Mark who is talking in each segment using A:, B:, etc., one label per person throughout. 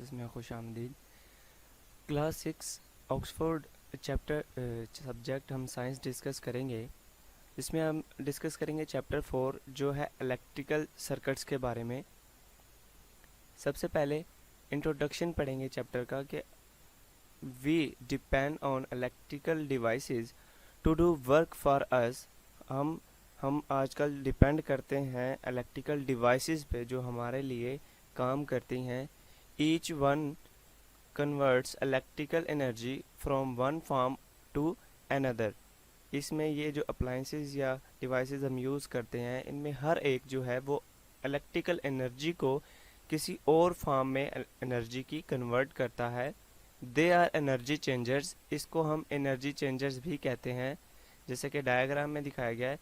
A: Classes में खुश आमदीद। क्लास 6 ऑक्सफोर्ड चैप्टर सब्जेक्ट हम साइंस डिस्कस करेंगे। इसमें हम डिस्कस करेंगे चैप्टर 4 जो है इलेक्ट्रिकल सर्किट्स के बारे में। सबसे पहले इंट्रोडक्शन पढ़ेंगे चैप्टर का कि we depend on electrical devices to do work for us. हम आजकल डिपेंड करते हैं इलेक्ट्रिकल डिवाइसेस पे जो हमारे लिए काम करती हैं। Each one converts electrical energy from one form to another. इसमें ये जो अप्लाइंसेस या डिवाइसेस हम यूज़ करते हैं इनमें हर एक जो है वो इलेक्ट्रिकल एनर्जी को किसी और फॉर्म में एनर्जी की कन्वर्ट करता है। They are energy changers. इसको हम एनर्जी चेंजर्स भी कहते हैं। जैसे कि डायग्राम में दिखाया गया है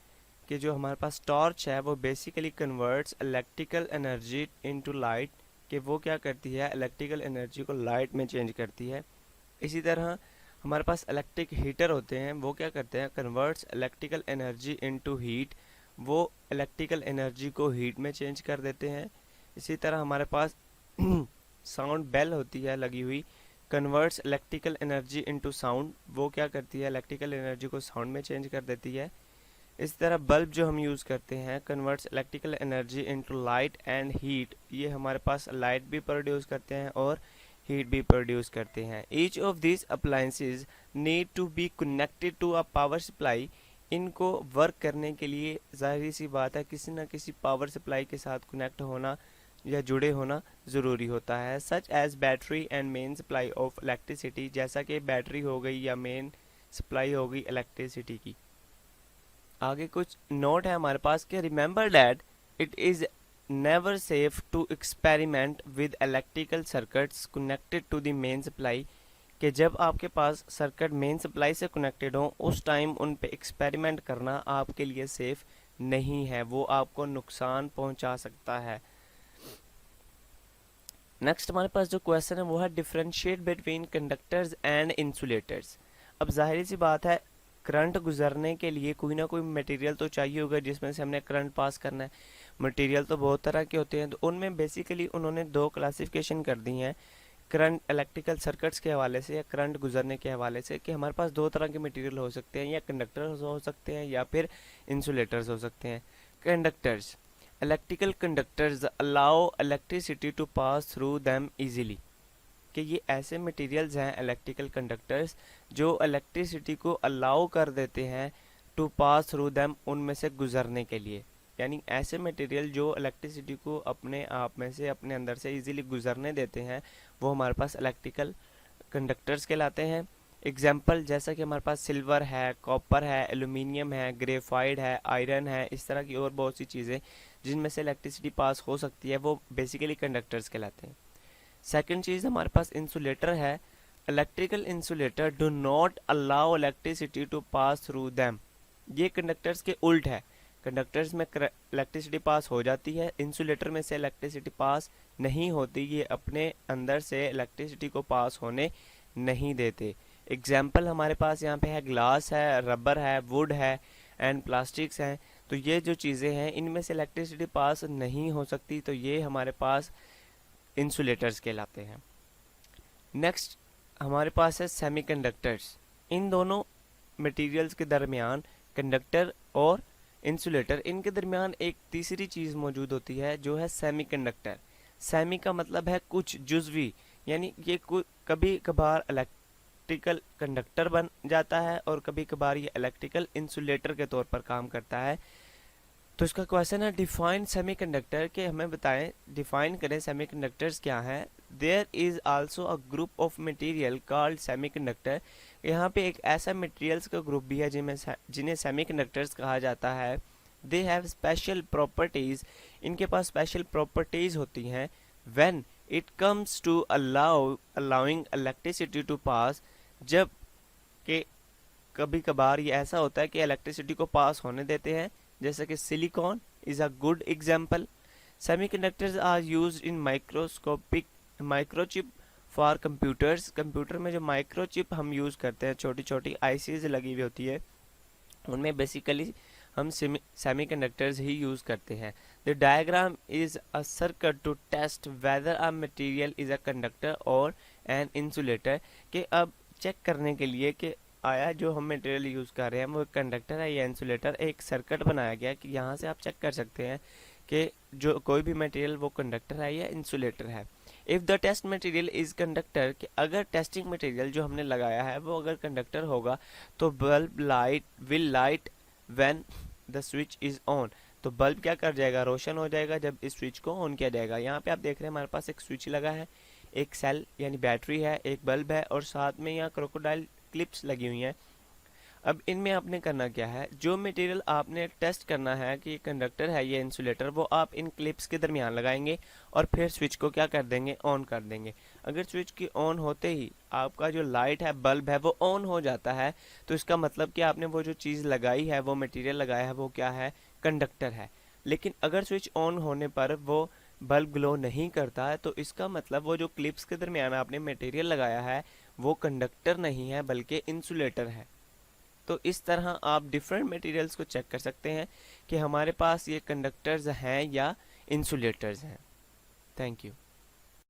A: कि जो हमारे पास टॉर्च है वो basically converts electrical energy into light, कि वो क्या करती है इलेक्ट्रिकल एनर्जी को लाइट में चेंज करती है। इसी तरह हमारे पास इलेक्ट्रिक हीटर होते हैं, वो क्या करते हैं converts electrical energy into heat, वो इलेक्ट्रिकल एनर्जी को हीट में चेंज कर देते हैं। इसी तरह हमारे पास साउंड बेल होती है लगी हुई, converts electrical energy into sound, वो क्या करती है इलेक्ट्रिकल एनर्जी को साउंड में चेंज कर देती है। इस तरह बल्ब जो हम यूज़ करते हैं converts electrical energy into light and heat, ये हमारे पास लाइट भी प्रोड्यूस करते हैं और हीट भी प्रोड्यूस करते हैं। Each of this appliances need to be connected to a power supply. इनको वर्क करने के लिए जाहिर सी बात है किसी न किसी पावर सप्लाई के साथ कनेक्ट होना या जुड़े होना ज़रूरी होता है। Such as battery and main supply of electricity, जैसा कि बैटरी हो गई या मेन सप्लाई हो गई इलेक्ट्रिसिटी की। आगे कुछ नोट है हमारे पास कि remember that it is never safe to experiment with electrical circuits connected to the main supply, कि जब आपके पास सर्किट मेन सप्लाई से कनेक्टेड हो उस टाइम उन पे एक्सपेरिमेंट करना आपके लिए सेफ नहीं है, वो आपको नुकसान पहुंचा सकता है। नेक्स्ट हमारे पास जो क्वेश्चन है वो है differentiate between conductors and insulators. अब जाहिर सी बात है करंट गुजरने के लिए कोई ना कोई मटेरियल तो चाहिए होगा जिसमें से हमने करंट पास करना है। मटेरियल तो बहुत तरह के होते हैं, तो उनमें बेसिकली उन्होंने दो क्लासिफिकेशन कर दी हैं करंट इलेक्ट्रिकल सर्किट्स के हवाले से या करंट गुजरने के हवाले से, कि हमारे पास दो तरह के मटेरियल हो सकते हैं, या कंडक्टर्स हो सकते हैं या फिर इंसुलेटर्स हो सकते हैं। Conductors, electrical conductors allow electricity to pass through them easily, कि ये ऐसे मटेरियल्स हैं इलेक्ट्रिकल कंडक्टर्स जो इलेक्ट्रिसिटी को अलाउ कर देते हैं टू पास थ्रू दैम, उनमें से गुजरने के लिए। यानी ऐसे मटेरियल जो इलेक्ट्रिसिटी को अपने आप में से अपने अंदर से इजीली गुजरने देते हैं वो हमारे पास इलेक्ट्रिकल कंडक्टर्स कहलाते हैं। एग्जाम्पल जैसा कि हमारे पास सिल्वर है, कॉपर है, एल्यूमिनियम है, ग्रेफाइट है, आयरन है, इस तरह की और बहुत सी चीज़ें जिनमें से इलेक्ट्रिसिटी पास हो सकती है वो बेसिकली कंडक्टर्स कहलाते हैं। सेकंड चीज़ हमारे पास इंसुलेटर है। Electrical insulator do not allow electricity to pass through them. ये कंडक्टर्स के उल्ट है, कंडक्टर्स में इलेक्ट्रिसिटी पास हो जाती है, इंसुलेटर में से इलेक्ट्रिसिटी पास नहीं होती, ये अपने अंदर से इलेक्ट्रिसिटी को पास होने नहीं देते। एग्जाम्पल हमारे पास यहाँ पे है ग्लास है, रबर है, वुड है एंड प्लास्टिक्स हैं। तो ये जो चीज़ें हैं इनमें से इलेक्ट्रिसिटी पास नहीं हो सकती, तो ये हमारे पास इंसुलेटर्स कहलाते हैं। नेक्स्ट हमारे पास है सेमीकंडक्टर्स। इन दोनों मटेरियल्स के दरमियान, कंडक्टर और इंसुलेटर, इनके दरमियान एक तीसरी चीज़ मौजूद होती है जो है सेमीकंडक्टर। सेमी का मतलब है कुछ जुज़वी, यानी ये कभी कभार इलेक्ट्रिकल कंडक्टर बन जाता है और कभी कभार ये इलेक्ट्रिकल इंसुलेटर के तौर पर काम करता है। तो इसका क्वेश्चन है डिफाइन सेमीकंडक्टर, के हमें बताएं डिफाइन करें सेमीकंडक्टर्स क्या है। There is also a group of material called semiconductor. यहाँ पे एक ऐसा मटेरियल्स का ग्रुप भी है जिन्हें सेमीकंडक्टर्स कहा जाता है। दे हैव स्पेशल प्रॉपर्टीज, इनके पास स्पेशल प्रॉपर्टीज होती हैं। When it comes to allowing electricity to pass, जब के कभी कभार ये ऐसा होता है कि इलेक्ट्रिसिटी को पास होने देते हैं, जैसे कि silicon is a good example. Semiconductors are used in microchip for computers. Computer में जो माइक्रोचिप हम यूज़ करते हैं, छोटी छोटी आईसीज लगी हुई होती है, उनमें बेसिकली हम सेमीकंडक्टर्स ही यूज़ करते हैं। The diagram is a circuit to test whether a material is a conductor और एन इंसुलेटर, कि अब चेक करने के लिए कि आया जो हम मटेरियल यूज़ कर रहे हैं वो कंडक्टर है या इंसुलेटर, एक सर्किट बनाया गया कि यहाँ से आप चेक कर सकते हैं कि जो कोई भी मटेरियल वो कंडक्टर है या इंसुलेटर है। If the test material is conductor, कि अगर टेस्टिंग मटेरियल जो हमने लगाया है वो अगर कंडक्टर होगा तो bulb will light when the switch is on, तो बल्ब क्या कर जाएगा, रोशन हो जाएगा जब इस स्विच को ऑन किया जाएगा। यहाँ पे आप देख रहे हैं हमारे पास एक स्विच लगा है, एक सेल यानी बैटरी है, एक बल्ब है और साथ में यहाँ क्रोकोडाइल क्लिप्स लगी हुई हैं। अब इनमें आपने करना क्या है, जो मटेरियल आपने टेस्ट करना है कि ये कंडक्टर है या इंसुलेटर, वो आप इन क्लिप्स के दरमियान लगाएंगे और फिर स्विच को क्या कर देंगे, ऑन कर देंगे। अगर स्विच की ऑन होते ही आपका जो लाइट है, बल्ब है, वो ऑन हो जाता है, तो इसका मतलब कि आपने वो जो चीज़ लगाई है, वो मटेरियल लगाया है, वो क्या है, कंडक्टर है। लेकिन अगर स्विच ऑन होने पर वो बल्ब ग्लो नहीं करता है, तो इसका मतलब वो जो क्लिप्स के दरमियान आपने मटेरियल लगाया है वो कंडक्टर नहीं है बल्कि इंसुलेटर है। तो इस तरह आप डिफरेंट मटेरियल्स को चेक कर सकते हैं कि हमारे पास ये कंडक्टर्स हैं या इंसुलेटर्स हैं। Thank you.